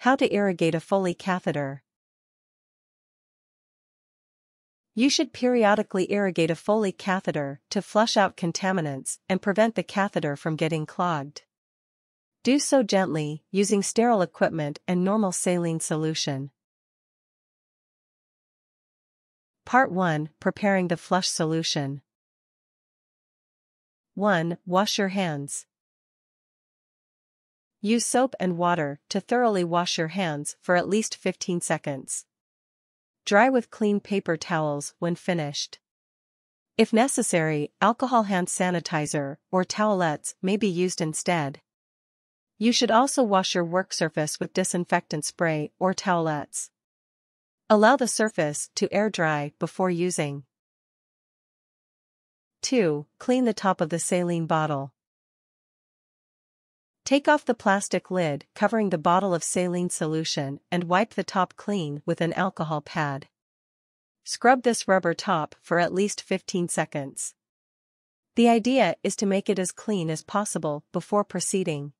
How to irrigate a Foley catheter. You should periodically irrigate a Foley catheter to flush out contaminants and prevent the catheter from getting clogged. Do so gently, using sterile equipment and normal saline solution. Part 1. Preparing the flush solution. 1. Wash your hands. Use soap and water to thoroughly wash your hands for at least 15 seconds. Dry with clean paper towels when finished. If necessary, alcohol hand sanitizer or towelettes may be used instead. You should also wash your work surface with disinfectant spray or towelettes. Allow the surface to air dry before using. 2. Clean the top of the saline bottle. Take off the plastic lid covering the bottle of saline solution and wipe the top clean with an alcohol pad. Scrub this rubber top for at least 15 seconds. The idea is to make it as clean as possible before proceeding.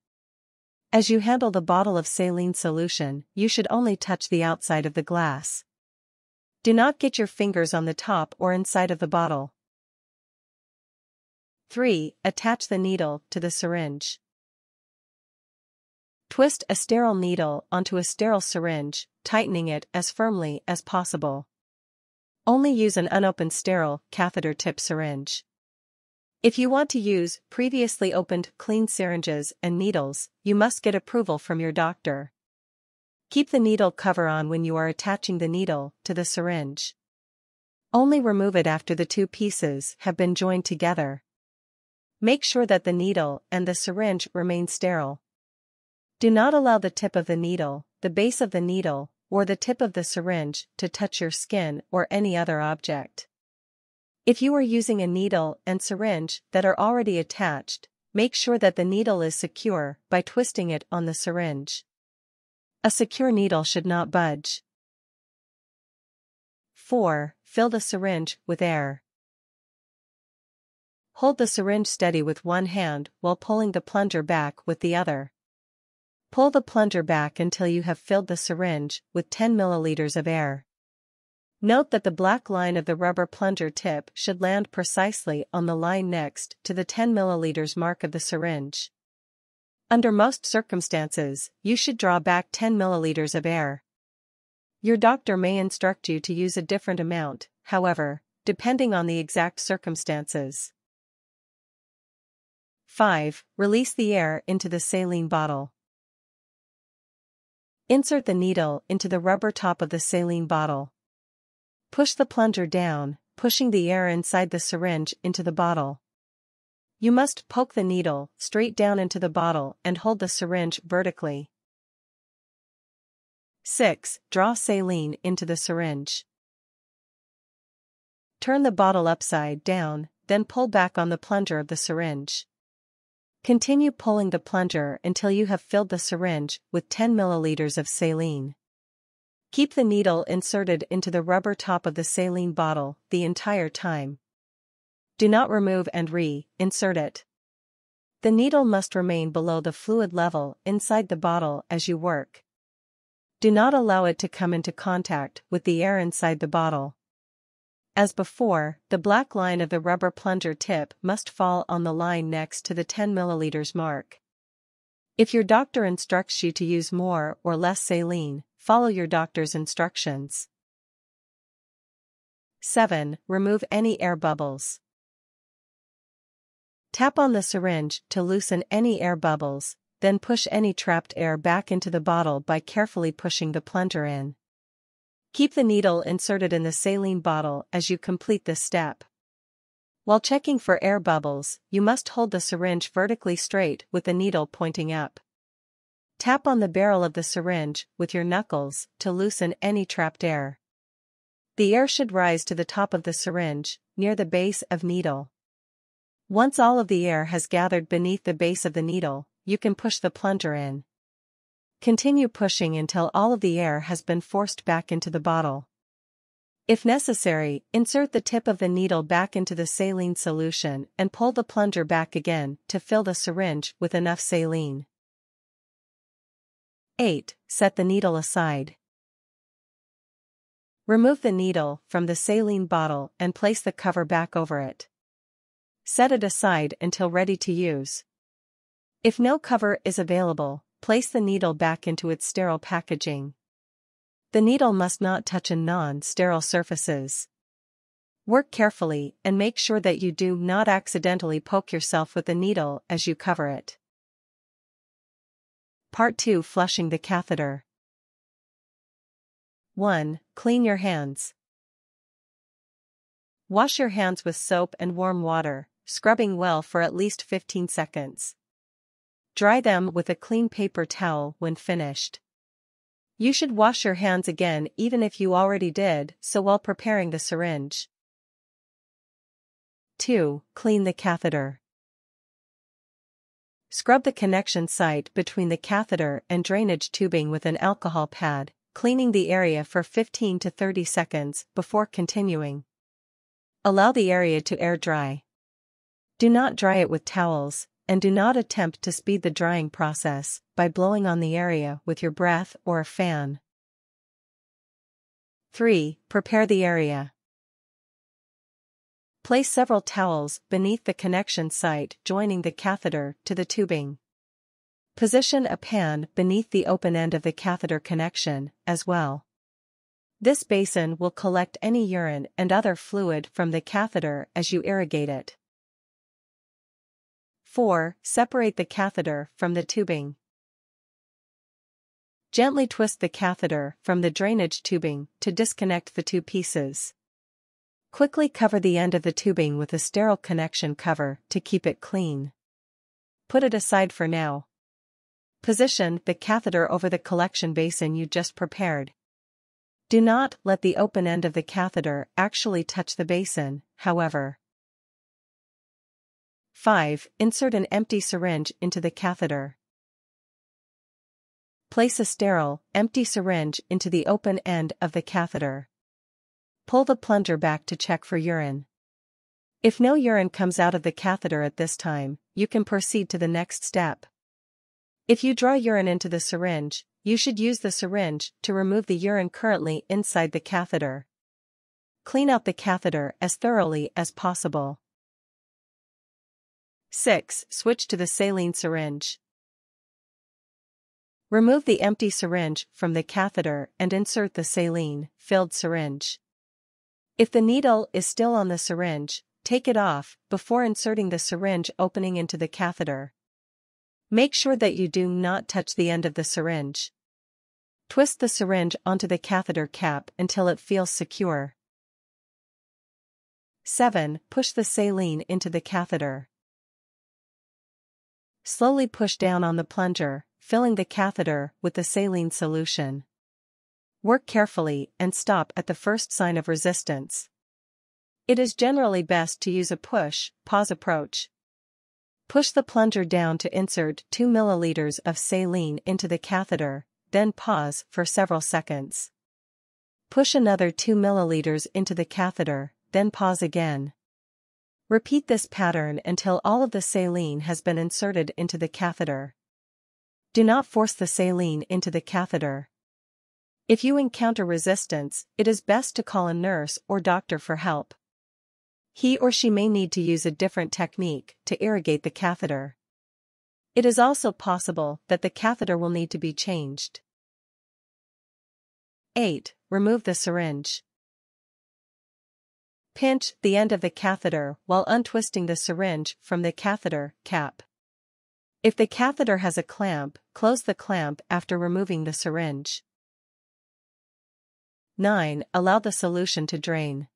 As you handle the bottle of saline solution, you should only touch the outside of the glass. Do not get your fingers on the top or inside of the bottle. 3. Attach the needle to the syringe. Twist a sterile needle onto a sterile syringe, tightening it as firmly as possible. Only use an unopened sterile catheter tip syringe. If you want to use previously opened clean syringes and needles, you must get approval from your doctor. Keep the needle cover on when you are attaching the needle to the syringe. Only remove it after the two pieces have been joined together. Make sure that the needle and the syringe remain sterile. Do not allow the tip of the needle, the base of the needle, or the tip of the syringe to touch your skin or any other object. If you are using a needle and syringe that are already attached, make sure that the needle is secure by twisting it on the syringe. A secure needle should not budge. 4. Fill the syringe with air. Hold the syringe steady with one hand while pulling the plunger back with the other. Pull the plunger back until you have filled the syringe with 10 milliliters of air. Note that the black line of the rubber plunger tip should land precisely on the line next to the 10 milliliters mark of the syringe. Under most circumstances, you should draw back 10 milliliters of air. Your doctor may instruct you to use a different amount, however, depending on the exact circumstances. 5. Release the air into the saline bottle. Insert the needle into the rubber top of the saline bottle. Push the plunger down, pushing the air inside the syringe into the bottle. You must poke the needle straight down into the bottle and hold the syringe vertically. 6. Draw saline into the syringe. Turn the bottle upside down, then pull back on the plunger of the syringe. Continue pulling the plunger until you have filled the syringe with 10 milliliters of saline. Keep the needle inserted into the rubber top of the saline bottle the entire time. Do not remove and re-insert it. The needle must remain below the fluid level inside the bottle as you work. Do not allow it to come into contact with the air inside the bottle. As before, the black line of the rubber plunger tip must fall on the line next to the 10 milliliters mark. If your doctor instructs you to use more or less saline, follow your doctor's instructions. 7. Remove any air bubbles. Tap on the syringe to loosen any air bubbles, then push any trapped air back into the bottle by carefully pushing the plunger in. Keep the needle inserted in the saline bottle as you complete this step. While checking for air bubbles, you must hold the syringe vertically straight with the needle pointing up. Tap on the barrel of the syringe with your knuckles to loosen any trapped air. The air should rise to the top of the syringe, near the base of needle. Once all of the air has gathered beneath the base of the needle, you can push the plunger in. Continue pushing until all of the air has been forced back into the bottle. If necessary, insert the tip of the needle back into the saline solution and pull the plunger back again to fill the syringe with enough saline. 8. Set the needle aside. Remove the needle from the saline bottle and place the cover back over it. Set it aside until ready to use. If no cover is available, place the needle back into its sterile packaging. The needle must not touch non-sterile surfaces. Work carefully and make sure that you do not accidentally poke yourself with the needle as you cover it. Part 2. Flushing the catheter. 1. Clean your hands. Wash your hands with soap and warm water, scrubbing well for at least 15 seconds. Dry them with a clean paper towel when finished. You should wash your hands again even if you already did so while preparing the syringe. 2. Clean the catheter. Scrub the connection site between the catheter and drainage tubing with an alcohol pad, cleaning the area for 15 to 30 seconds before continuing. Allow the area to air dry. Do not dry it with towels, and do not attempt to speed the drying process by blowing on the area with your breath or a fan. 3. Prepare the area. Place several towels beneath the connection site joining the catheter to the tubing. Position a pan beneath the open end of the catheter connection as well. This basin will collect any urine and other fluid from the catheter as you irrigate it. 4. Separate the catheter from the tubing. Gently twist the catheter from the drainage tubing to disconnect the two pieces. Quickly cover the end of the tubing with a sterile connection cover to keep it clean. Put it aside for now. Position the catheter over the collection basin you just prepared. Do not let the open end of the catheter actually touch the basin, however. 5. Insert an empty syringe into the catheter. Place a sterile, empty syringe into the open end of the catheter. Pull the plunger back to check for urine. If no urine comes out of the catheter at this time, you can proceed to the next step. If you draw urine into the syringe, you should use the syringe to remove the urine currently inside the catheter. Clean out the catheter as thoroughly as possible. 6. Switch to the saline syringe. Remove the empty syringe from the catheter and insert the saline-filled syringe. If the needle is still on the syringe, take it off before inserting the syringe opening into the catheter. Make sure that you do not touch the end of the syringe. Twist the syringe onto the catheter cap until it feels secure. 7. Push the saline into the catheter. Slowly push down on the plunger, filling the catheter with the saline solution. Work carefully and stop at the first sign of resistance. It is generally best to use a push-pause approach. Push the plunger down to insert 2 ml of saline into the catheter, then pause for several seconds. Push another 2 ml into the catheter, then pause again. Repeat this pattern until all of the saline has been inserted into the catheter. Do not force the saline into the catheter. If you encounter resistance, it is best to call a nurse or doctor for help. He or she may need to use a different technique to irrigate the catheter. It is also possible that the catheter will need to be changed. 8. Remove the syringe. Pinch the end of the catheter while untwisting the syringe from the catheter cap. If the catheter has a clamp, close the clamp after removing the syringe. 9. Allow the solution to drain.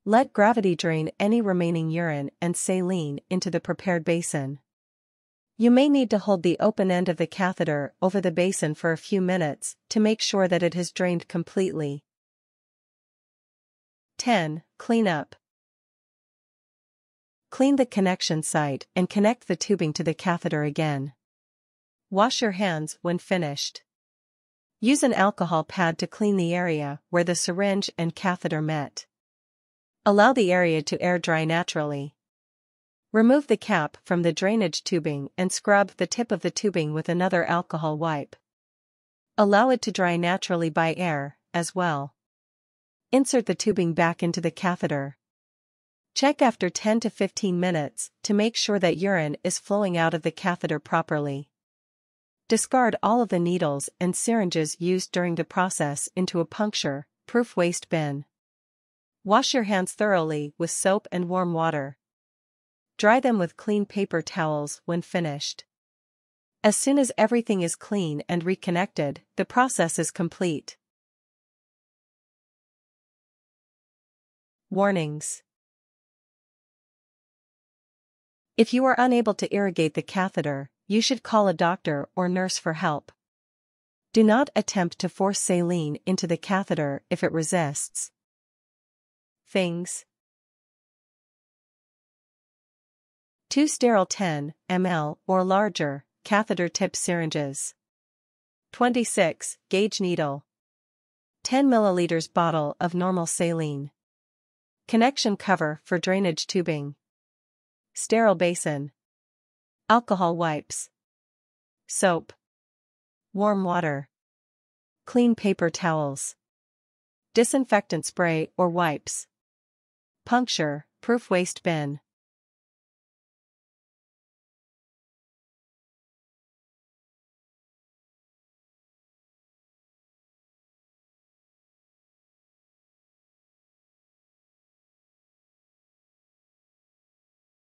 Let gravity drain any remaining urine and saline into the prepared basin. You may need to hold the open end of the catheter over the basin for a few minutes to make sure that it has drained completely. 10. Clean up. Clean the connection site and connect the tubing to the catheter again. Wash your hands when finished. Use an alcohol pad to clean the area where the syringe and catheter met. Allow the area to air dry naturally. Remove the cap from the drainage tubing and scrub the tip of the tubing with another alcohol wipe. Allow it to dry naturally by air, as well. Insert the tubing back into the catheter. Check after 10 to 15 minutes to make sure that urine is flowing out of the catheter properly. Discard all of the needles and syringes used during the process into a puncture-proof waste bin. Wash your hands thoroughly with soap and warm water. Dry them with clean paper towels when finished. As soon as everything is clean and reconnected, the process is complete. Warnings. If you are unable to irrigate the catheter, you should call a doctor or nurse for help. Do not attempt to force saline into the catheter if it resists. Things: 2 sterile 10 ml or larger catheter tip syringes. 26 gauge needle. 10 milliliters bottle of normal saline. Connection cover for drainage tubing. Sterile basin. Alcohol wipes. Soap. Warm water. Clean paper towels. Disinfectant spray or wipes. Puncture-proof waste bin.